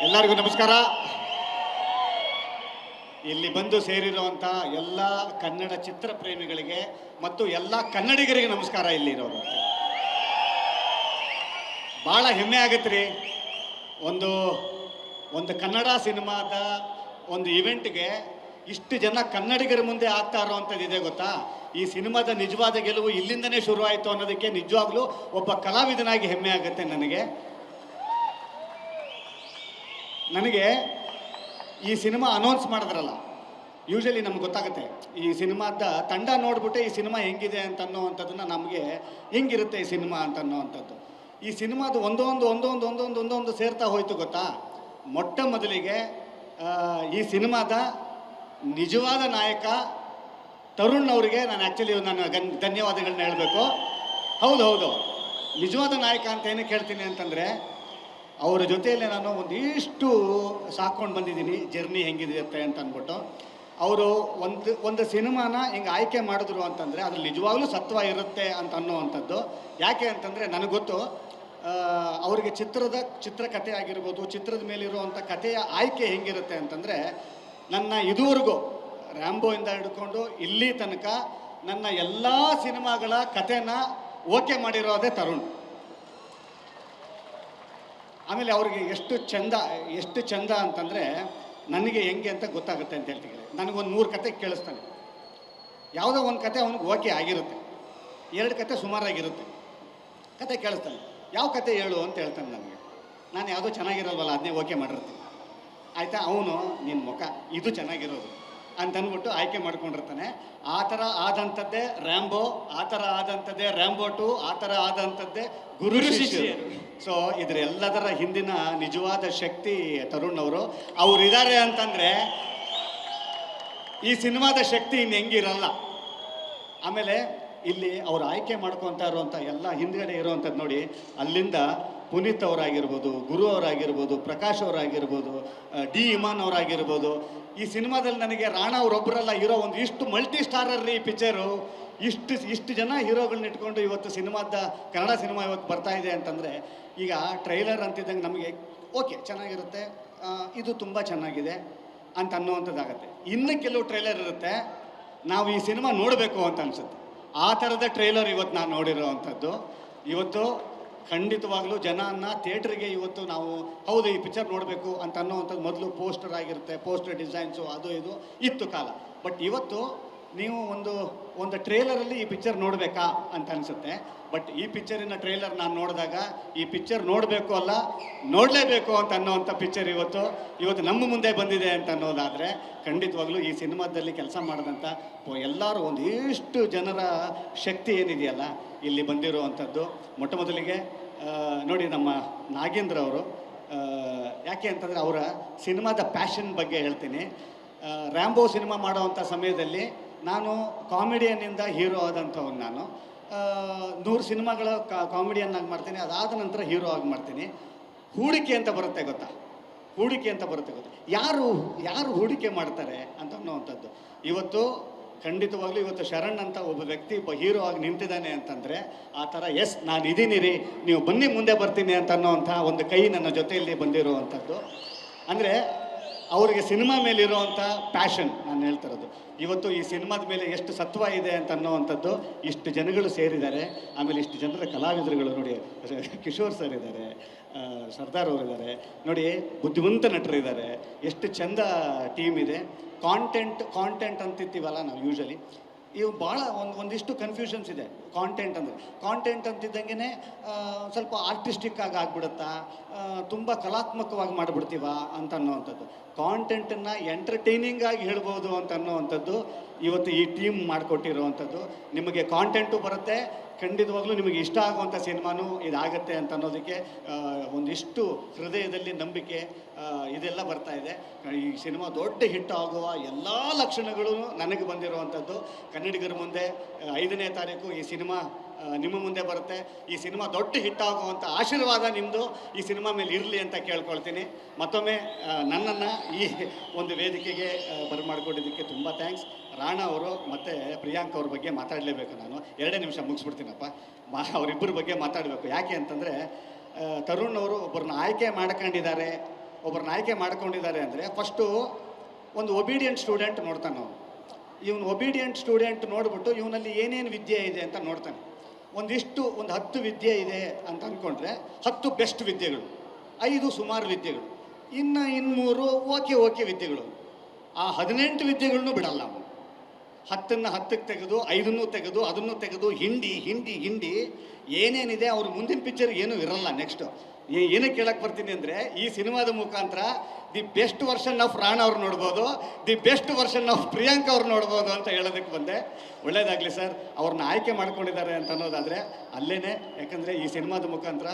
ಎಲ್ಲರಿಗೂ ನಮಸ್ಕಾರ. ಇಲ್ಲಿ ಬಂದು ಸೇರಿರುವಂಥ ಎಲ್ಲ ಕನ್ನಡ ಚಿತ್ರ ಪ್ರೇಮಿಗಳಿಗೆ ಮತ್ತು ಎಲ್ಲ ಕನ್ನಡಿಗರಿಗೆ ನಮಸ್ಕಾರ. ಇಲ್ಲಿರೋರು ಭಾಳ ಹೆಮ್ಮೆ ಆಗತ್ತೆ ರೀ. ಒಂದು ಕನ್ನಡ ಸಿನಿಮಾದ ಒಂದು ಇವೆಂಟ್ಗೆ ಇಷ್ಟು ಜನ ಕನ್ನಡಿಗರ ಮುಂದೆ ಆಗ್ತಾ ಇರೋವಂಥದ್ದು ಇದೆ ಗೊತ್ತಾ. ಈ ಸಿನಿಮಾದ ನಿಜವಾದ ಗೆಲುವು ಇಲ್ಲಿಂದನೇ ಶುರುವಾಯಿತು ಅನ್ನೋದಕ್ಕೆ ನಿಜವಾಗ್ಲೂ ಒಬ್ಬ ಕಲಾವಿದನಾಗಿ ಹೆಮ್ಮೆ ಆಗುತ್ತೆ ನನಗೆ ಈ ಸಿನಿಮಾ ಅನೌನ್ಸ್ ಮಾಡಿದ್ರಲ್ಲ, ಯೂಶಲಿ ನಮ್ಗೆ ಗೊತ್ತಾಗುತ್ತೆ ಈ ಸಿನಿಮಾದ ತಂಡ ನೋಡ್ಬಿಟ್ಟೆ ಈ ಸಿನಿಮಾ ಹೆಂಗಿದೆ ಅಂತ ಅನ್ನೋವಂಥದ್ದನ್ನು ನಮಗೆ ಹೆಂಗಿರುತ್ತೆ ಈ ಸಿನಿಮಾ ಅಂತ ಅನ್ನೋವಂಥದ್ದು. ಈ ಸಿನಿಮಾದ ಒಂದೊಂದು ಸೇರ್ತಾ ಹೋಯ್ತು ಗೊತ್ತಾ. ಮೊಟ್ಟ ಮೊದಲಿಗೆ ಈ ಸಿನಿಮಾದ ನಿಜವಾದ ನಾಯಕ ತರುಣ್ ಅವರಿಗೆ ನಾನು ಧನ್ಯವಾದಗಳನ್ನ ಹೇಳಬೇಕು. ಹೌದು, ನಿಜವಾದ ನಾಯಕ ಅಂತ ಏನಕ್ಕೆ ಹೇಳ್ತೀನಿ ಅಂತಂದರೆ, ಅವರ ಜೊತೆಯಲ್ಲೇ ನಾನು ಒಂದಿಷ್ಟು ಸಾಕೊಂಡು ಬಂದಿದ್ದೀನಿ ಜರ್ನಿ ಹೆಂಗಿರುತ್ತೆ ಅಂತ ಅಂದ್ಬಿಟ್ಟು. ಅವರು ಒಂದು ಸಿನಿಮಾನ ಹಿಂಗೆ ಆಯ್ಕೆ ಮಾಡಿದ್ರು ಅಂತಂದರೆ ಅದ್ರಲ್ಲಿ ನಿಜವಾಗ್ಲೂ ಸತ್ವ ಇರುತ್ತೆ ಅಂತ ಅನ್ನೋವಂಥದ್ದು. ಯಾಕೆ ಅಂತಂದರೆ ನನಗೆ ಗೊತ್ತು ಅವರಿಗೆ ಚಿತ್ರಕಥೆ ಆಗಿರ್ಬೋದು, ಚಿತ್ರದ ಮೇಲಿರುವಂಥ ಕಥೆಯ ಆಯ್ಕೆ ಹೆಂಗಿರುತ್ತೆ ಅಂತಂದರೆ, ನನ್ನ ಇದುವರೆಗೂ ರ್ಯಾಂಬೋಯಿಂದ ಹಿಡ್ಕೊಂಡು ಇಲ್ಲಿ ತನಕ ನನ್ನ ಎಲ್ಲ ಸಿನಿಮಾಗಳ ಕಥೆನ ಓಕೆ ಮಾಡಿರೋದೇ ತರುಣ್. ಆಮೇಲೆ ಅವ್ರಿಗೆ ಎಷ್ಟು ಚಂದ ಅಂತಂದರೆ, ನನಗೆ ಹೆಂಗೆ ಅಂತ ಗೊತ್ತಾಗುತ್ತೆ ಅಂತ ಹೇಳ್ತೀನಿ. ನನಗೊಂದು 3 ಕತೆ ಕೇಳಿಸ್ತಾನೆ. ಯಾವುದೋ ಒಂದು ಕತೆ ಅವನಿಗೆ ಓಕೆ ಆಗಿರುತ್ತೆ, 2 ಕತೆ ಸುಮಾರಾಗಿರುತ್ತೆ. ಕತೆ ಕೇಳಿಸ್ತಾನೆ, ಯಾವ ಕತೆ ಹೇಳು ಅಂತ ಹೇಳ್ತಾನೆ ನನಗೆ. ನಾನು ಯಾವುದೋ ಚೆನ್ನಾಗಿರೋಲ್ವಲ್ಲ ಅದನ್ನೇ ಓಕೆ ಮಾಡಿರ್ತೀನಿ. ಆಯಿತಾ, ಅವನು ನಿನ್ನ ಮುಖ ಇದು ಚೆನ್ನಾಗಿರೋದು ಅಂತಂದ್ಬಿಟ್ಟು ಆಯ್ಕೆ ಮಾಡ್ಕೊಂಡಿರ್ತಾನೆ. ಆ ಥರ ಆದಂಥದ್ದೇ ರ್ಯಾಂಬೋ, ಆ ಥರ ಆದಂಥದ್ದೇ ರ್ಯಾಂಬೋ 2, ಆ ಥರ ಆದಂಥದ್ದೇ ಗುರು ಶಿಷ್ಯರು. ಸೊ ಇದರೆಲ್ಲದರ ಹಿಂದಿನ ನಿಜವಾದ ಶಕ್ತಿ ತರುಣ್ ಅವರು ಇದ್ದಾರೆ ಅಂತಂದರೆ ಈ ಸಿನಿಮಾದ ಶಕ್ತಿ ಇನ್ನು ಹೆಂಗಿರಲ್ಲ. ಆಮೇಲೆ ಇಲ್ಲಿ ಅವ್ರು ಆಯ್ಕೆ ಮಾಡ್ಕೊತಾ ಇರುವಂಥ ಎಲ್ಲ ಹಿಂದ್ಗಡೆ ಇರುವಂಥದ್ದು ನೋಡಿ, ಅಲ್ಲಿಂದ ಪುನೀತ್ ಅವರಾಗಿರ್ಬೋದು, ಗುರು ಅವರಾಗಿರ್ಬೋದು, ಪ್ರಕಾಶ್ ಅವರಾಗಿರ್ಬೋದು, ಡಿ ಇಮಾನ್ ಅವರಾಗಿರ್ಬೋದು. ಈ ಸಿನಿಮಾದಲ್ಲಿ ನನಗೆ ರಾಣಾ ಅವರೊಬ್ಬರಲ್ಲ ಇರೋ ಇಷ್ಟು ಮಲ್ಟಿ ಸ್ಟಾರರ್ ಈ ಪಿಕ್ಚರು. ಇಷ್ಟು ಜನ ಹೀರೋಗಳನ್ನ ಇಟ್ಕೊಂಡು ಇವತ್ತು ಕನ್ನಡ ಸಿನಿಮಾ ಇವತ್ತು ಬರ್ತಾ ಇದೆ ಅಂತಂದರೆ, ಈಗ ಟ್ರೈಲರ್ ಅಂತಿದ್ದಂಗೆ ನಮಗೆ ಓಕೆ ಚೆನ್ನಾಗಿರುತ್ತೆ, ಇದು ತುಂಬ ಚೆನ್ನಾಗಿದೆ ಅಂತ ಅನ್ನೋವಂಥದ್ದಾಗತ್ತೆ. ಇನ್ನು ಕೆಲವು ಟ್ರೈಲರ್ ಇರುತ್ತೆ ನಾವು ಈ ಸಿನಿಮಾ ನೋಡಬೇಕು ಅಂತ ಅನಿಸುತ್ತೆ. ಆ ಥರದ ಟ್ರೈಲರ್ ಇವತ್ತು ನಾನು ನೋಡಿರೋ ಅಂಥದ್ದು. ಇವತ್ತು ಖಂಡಿತವಾಗ್ಲೂ ಜನನ ಥಿಯೇಟ್ರಿಗೆ ಇವತ್ತು ನಾವು ಹೌದು ಈ ಪಿಕ್ಚರ್ ನೋಡಬೇಕು ಅಂತ ಅನ್ನೋವಂಥದ್ದು ಮೊದಲು ಪೋಸ್ಟರ್ ಆಗಿರುತ್ತೆ, ಪೋಸ್ಟರ್ ಡಿಸೈನ್ಸು ಅದು ಇದು ಇತ್ತು ಕಾಲ. ಬಟ್ ಇವತ್ತು ನೀವು ಒಂದು ಟ್ರೇಲರಲ್ಲಿ ಈ ಪಿಕ್ಚರ್ ನೋಡಬೇಕಾ ಅಂತ ಅನಿಸುತ್ತೆ. ಬಟ್ ಈ ಪಿಕ್ಚರಿನ ಟ್ರೇಲರ್ ನಾನು ನೋಡಿದಾಗ ಈ ಪಿಕ್ಚರ್ ನೋಡಬೇಕು ಅಲ್ಲ ನೋಡಲೇಬೇಕು ಅಂತ ಅನ್ನೋವಂಥ ಪಿಕ್ಚರ್ ಇವತ್ತು ನಮ್ಮ ಮುಂದೆ ಬಂದಿದೆ ಅಂತ ಅನ್ನೋದಾದರೆ, ಖಂಡಿತವಾಗ್ಲೂ ಈ ಸಿನಿಮಾದಲ್ಲಿ ಕೆಲಸ ಮಾಡಿದಂಥ ಎಲ್ಲರೂ ಒಂದಿಷ್ಟು ಜನರ ಶಕ್ತಿ ಏನಿದೆಯಲ್ಲ ಇಲ್ಲಿ ಬಂದಿರುವಂಥದ್ದು. ಮೊಟ್ಟ ಮೊದಲಿಗೆ ನೋಡಿ ನಮ್ಮ ನಾಗೇಂದ್ರ ಅವರು, ಯಾಕೆ ಅಂತಂದರೆ ಅವರ ಸಿನಿಮಾದ ಪ್ಯಾಷನ್ ಬಗ್ಗೆ ಹೇಳ್ತೀನಿ. ರ್ಯಾಂಬೋ ಸಿನಿಮಾ ಮಾಡೋವಂಥ ಸಮಯದಲ್ಲಿ ನಾನು ಕಾಮಿಡಿಯನ್ನಿಂದ ಹೀರೋ ಆದಂಥವನು. ನಾನು 100 ಸಿನಿಮಾಗಳ ಕಾಮಿಡಿಯನ್ನಾಗಿ ಮಾಡ್ತೀನಿ, ಅದಾದ ನಂತರ ಹೀರೋ ಆಗಿ ಮಾಡ್ತೀನಿ. ಹೂಡಿಕೆ ಅಂತ ಬರುತ್ತೆ ಗೊತ್ತಾ, ಯಾರು ಹೂಡಿಕೆ ಮಾಡ್ತಾರೆ ಅಂತ ಅನ್ನೋವಂಥದ್ದು. ಇವತ್ತು ಖಂಡಿತವಾಗ್ಲೂ ಇವತ್ತು ಶರಣ್ ಅಂತ ಒಬ್ಬ ವ್ಯಕ್ತಿ ಹೀರೋ ಆಗಿ ನಿಂತಿದ್ದಾನೆ ಅಂತಂದರೆ, ಆ ಥರ ನಾನು ಇದ್ದೀನಿ ರೀ, ನೀವು ಬನ್ನಿ ಮುಂದೆ ಬರ್ತೀನಿ ಅಂತ ಅನ್ನೋವಂಥ ಒಂದು ಕೈ ನನ್ನ ಜೊತೆಯಲ್ಲಿ ಬಂದಿರುವಂಥದ್ದು. ಅಂದರೆ ಅವರಿಗೆ ಸಿನಿಮಾ ಮೇಲಿರುವಂಥ ಪ್ಯಾಷನ್ ನಾನು ಹೇಳ್ತಿರೋದು. ಇವತ್ತು ಈ ಸಿನಿಮಾದ ಮೇಲೆ ಎಷ್ಟು ಸತ್ವ ಇದೆ ಅಂತ ಅನ್ನೋವಂಥದ್ದು ಇಷ್ಟು ಜನಗಳು ಸೇರಿದ್ದಾರೆ. ಆಮೇಲೆ ಇಷ್ಟು ಜನರ ಕಲಾವಿದರುಗಳು ನೋಡಿ, ಕಿಶೋರ್ ಸರ್ ಇದ್ದಾರೆ, ಸರ್ದಾರ್ ಅವರಿದ್ದಾರೆ ನೋಡಿ, ಬುದ್ಧಿವಂತ ನಟರಿದ್ದಾರೆ, ಎಷ್ಟು ಚಂದ ಟೀಮ್ ಇದೆ. ಕಾಂಟೆಂಟ್ ಅಂತಿರ್ತೀವಲ್ಲ ನಾವು ಯೂಶಲಿ, ಇವು ಭಾಳ ಒಂದಿಷ್ಟು ಕನ್ಫ್ಯೂಷನ್ಸ್ ಇದೆ. ಕಾಂಟೆಂಟ್ ಅಂತಿದ್ದಂಗೆ ಸ್ವಲ್ಪ ಆರ್ಟಿಸ್ಟಿಕ್ ಆಗಿ ಆಗ್ಬಿಡುತ್ತಾ, ತುಂಬ ಕಲಾತ್ಮಕವಾಗಿ ಮಾಡಿಬಿಡ್ತೀವ ಅಂತ ಅನ್ನೋವಂಥದ್ದು. ಕಾಂಟೆಂಟನ್ನು ಎಂಟರ್ಟೈನಿಂಗ್ ಆಗಿ ಹೇಳ್ಬೋದು ಅಂತ ಅನ್ನೋವಂಥದ್ದು ಇವತ್ತು ಈ ಟೀಮ್ ಮಾಡಿಕೊಟ್ಟಿರುವಂಥದ್ದು. ನಿಮಗೆ ಕಾಂಟೆಂಟು ಬರುತ್ತೆ, ಖಂಡಿತವಾಗ್ಲೂ ನಿಮಗೆ ಇಷ್ಟ ಆಗುವಂಥ ಸಿನಿಮಾನೂ ಇದಾಗತ್ತೆ ಅಂತ ಅನ್ನೋದಕ್ಕೆ ಒಂದಿಷ್ಟು ಹೃದಯದಲ್ಲಿ ನಂಬಿಕೆ ಇದೆಲ್ಲ ಬರ್ತಾ ಇದೆ. ಈ ಸಿನಿಮಾ ದೊಡ್ಡ ಹಿಟ್ ಆಗುವ ಎಲ್ಲ ಲಕ್ಷಣಗಳು ನನಗೆ ಬಂದಿರುವಂಥದ್ದು. ಕನ್ನಡಿಗರ ಮುಂದೆ 5ನೇ ತಾರೀಕು ಈ ಸಿನಿಮಾ ನಿಮ್ಮ ಮುಂದೆ ಬರುತ್ತೆ. ಈ ಸಿನಿಮಾ ದೊಡ್ಡ ಹಿಟ್ ಆಗುವಂಥ ಆಶೀರ್ವಾದ ನಿಮ್ಮದು ಈ ಸಿನಿಮಾ ಮೇಲೆ ಇರಲಿ ಅಂತ ಕೇಳ್ಕೊಳ್ತೀನಿ. ಮತ್ತೊಮ್ಮೆ ನನ್ನನ್ನು ಈ ಒಂದು ವೇದಿಕೆಗೆ ಬರಮಾಡ್ಕೊಂಡಿದ್ದಕ್ಕೆ ತುಂಬ ಥ್ಯಾಂಕ್ಸ್. ರಾಣಾ ಅವರು ಮತ್ತು ಪ್ರಿಯಾಂಕ್ ಅವ್ರ ಬಗ್ಗೆ ಮಾತಾಡಲೇಬೇಕು. ನಾನು 2 ನಿಮಿಷ ಮುಗಿಸ್ಬಿಡ್ತೀನಪ್ಪ. ಅವರಿಬ್ಬರ ಬಗ್ಗೆ ಮಾತಾಡಬೇಕು. ಯಾಕೆ ಅಂತಂದರೆ, ತರುಣ್ ಅವರು ಒಬ್ಬರನ್ನ ಆಯ್ಕೆ ಮಾಡ್ಕೊಂಡಿದ್ದಾರೆ ಒಬ್ಬರನ್ನ ಆಯ್ಕೆ ಮಾಡ್ಕೊಂಡಿದ್ದಾರೆ ಅಂದರೆ ಫಸ್ಟು ಒಂದು ಒಬೀಡಿಯಂಟ್ ಸ್ಟೂಡೆಂಟ್ ನೋಡ್ತಾನೆ ಅವನು. ಇವನು ಒಬೀಡಿಯಂಟ್ ಸ್ಟೂಡೆಂಟ್ ನೋಡ್ಬಿಟ್ಟು ಇವನಲ್ಲಿ ಏನೇನು ವಿದ್ಯೆ ಇದೆ ಅಂತ ನೋಡ್ತಾನೆ. ಒಂದು 10 ವಿದ್ಯೆ ಇದೆ ಅಂತ ಅಂದ್ಕೊಂಡ್ರೆ 10 ಬೆಸ್ಟ್ ವಿದ್ಯೆಗಳು, 5 ಸುಮಾರು ವಿದ್ಯೆಗಳು, ಇನ್ನು 3 ಓಕೆ ವಿದ್ಯೆಗಳು. ಆ 18 ವಿದ್ಯೆಗಳನ್ನೂ ಬಿಡಲ್ಲ ಅವನು. 10ನ್ನು 10ಕ್ಕೆ ತೆಗೆದು 5ನ್ನು ತೆಗೆದು ಅದನ್ನು ತೆಗೆದು ಹಿಂಡಿ ಏನೇನಿದೆ ಅವ್ರ ಮುಂದಿನ ಪಿಕ್ಚರ್ ಏನೂ ಇರಲ್ಲ. ನೆಕ್ಸ್ಟು ಏನಕ್ಕೆ ಕೇಳಕ್ಕೆ ಬರ್ತೀನಿ ಅಂದರೆ, ಈ ಸಿನಿಮಾದ ಮುಖಾಂತರ the best version of Rana ಅವ್ರು ನೋಡ್ಬೋದು, the best version of Priyanka ಅವ್ರು ನೋಡ್ಬೋದು ಅಂತ ಹೇಳೋದಕ್ಕೆ ಬಂದೆ. ಒಳ್ಳೇದಾಗಲಿ ಸರ್, ಅವ್ರನ್ನ ಆಯ್ಕೆ ಮಾಡ್ಕೊಂಡಿದ್ದಾರೆ ಅಂತ ಅನ್ನೋದಾದರೆ ಅಲ್ಲೇ. ಯಾಕಂದರೆ ಈ ಸಿನಿಮಾದ ಮುಖಾಂತರ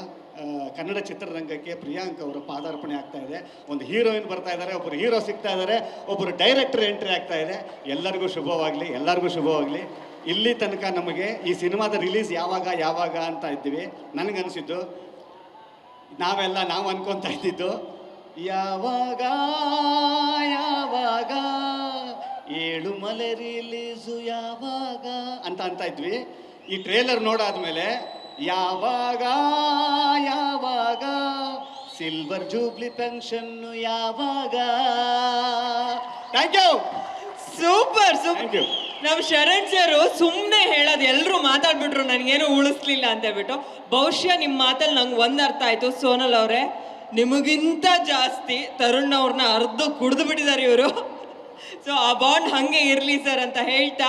ಕನ್ನಡ ಚಿತ್ರರಂಗಕ್ಕೆ ಪ್ರಿಯಾಂಕಾ ಅವರ ಪಾದಾರ್ಪಣೆ ಆಗ್ತಾ ಇದೆ. ಒಂದು ಹೀರೋಯಿನ್ ಬರ್ತಾ ಇದ್ದಾರೆ, ಒಬ್ಬರು ಹೀರೋ ಸಿಗ್ತಾ ಇದ್ದಾರೆ, ಒಬ್ಬರು ಡೈರೆಕ್ಟರ್ ಎಂಟ್ರಿ ಆಗ್ತಾ ಇದೆ. ಎಲ್ಲರಿಗೂ ಶುಭವಾಗಲಿ. ಇಲ್ಲಿ ತನಕ ನಮಗೆ ಈ ಸಿನಿಮಾದ ರಿಲೀಸ್ ಯಾವಾಗ ಅಂತ ಇದ್ದೀವಿ. ನನಗನ್ಸಿದ್ದು ನಾವು ಅನ್ಕೊತಾ ಇದ್ದಿದ್ದು ಯಾವಾಗ ಏಳು ಮಲೆ ರಿಲೀಸು ಯಾವಾಗ ಅಂತ ಇದ್ವಿ. ಈ ಟ್ರೇಲರ್ ನೋಡಾದ್ಮೇಲೆ ಯಾವಾಗ ಸಿಲ್ವರ್ ಜೂಬ್ಲಿ ಫಂಕ್ಷನ್ನು ಯಾವಾಗ. Thank you. Super. Thank you. ನಾವು ಶರಣ್ ಸರ್ ಸುಮ್ಮನೆ ಹೇಳೋದು, ಎಲ್ಲರೂ ಮಾತಾಡ್ಬಿಟ್ರು, ನನಗೇನು ಉಳಿಸ್ಲಿಲ್ಲ ಅಂತ ಹೇಳ್ಬಿಟ್ಟು. ಬಹುಶಃ ನಿಮ್ಮ ಮಾತಲ್ಲಿ ನಂಗೆ ಒಂದು ಅರ್ಥ ಆಯ್ತು, ಸೋನಲ್ ಅವರೇ ನಿಮಗಿಂತ ಜಾಸ್ತಿ ತರುಣ್ ಅವ್ರನ್ನ ಕುಡಿದು ಬಿಟ್ಟಿದ್ದಾರೆ ಇವರು. ಸೊ ಆ ಬಾಂಡ್ ಹಾಗೆ ಇರಲಿ ಸರ್ ಅಂತ ಹೇಳ್ತಾ,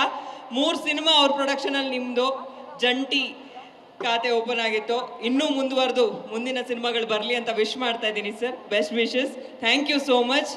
3 ಸಿನಿಮಾ ಅವ್ರ ಪ್ರೊಡಕ್ಷನಲ್ಲಿ ನಿಮ್ಮದು ಜಂಟಿ ಖಾತೆ ಓಪನ್ ಆಗಿತ್ತು. ಇನ್ನೂ ಮುಂದುವರೆದು ಮುಂದಿನ ಸಿನಿಮಾಗಳು ಬರಲಿ ಅಂತ ವಿಶ್ ಮಾಡ್ತಾ ಇದ್ದೀನಿ sir. Best wishes. Thank you so much.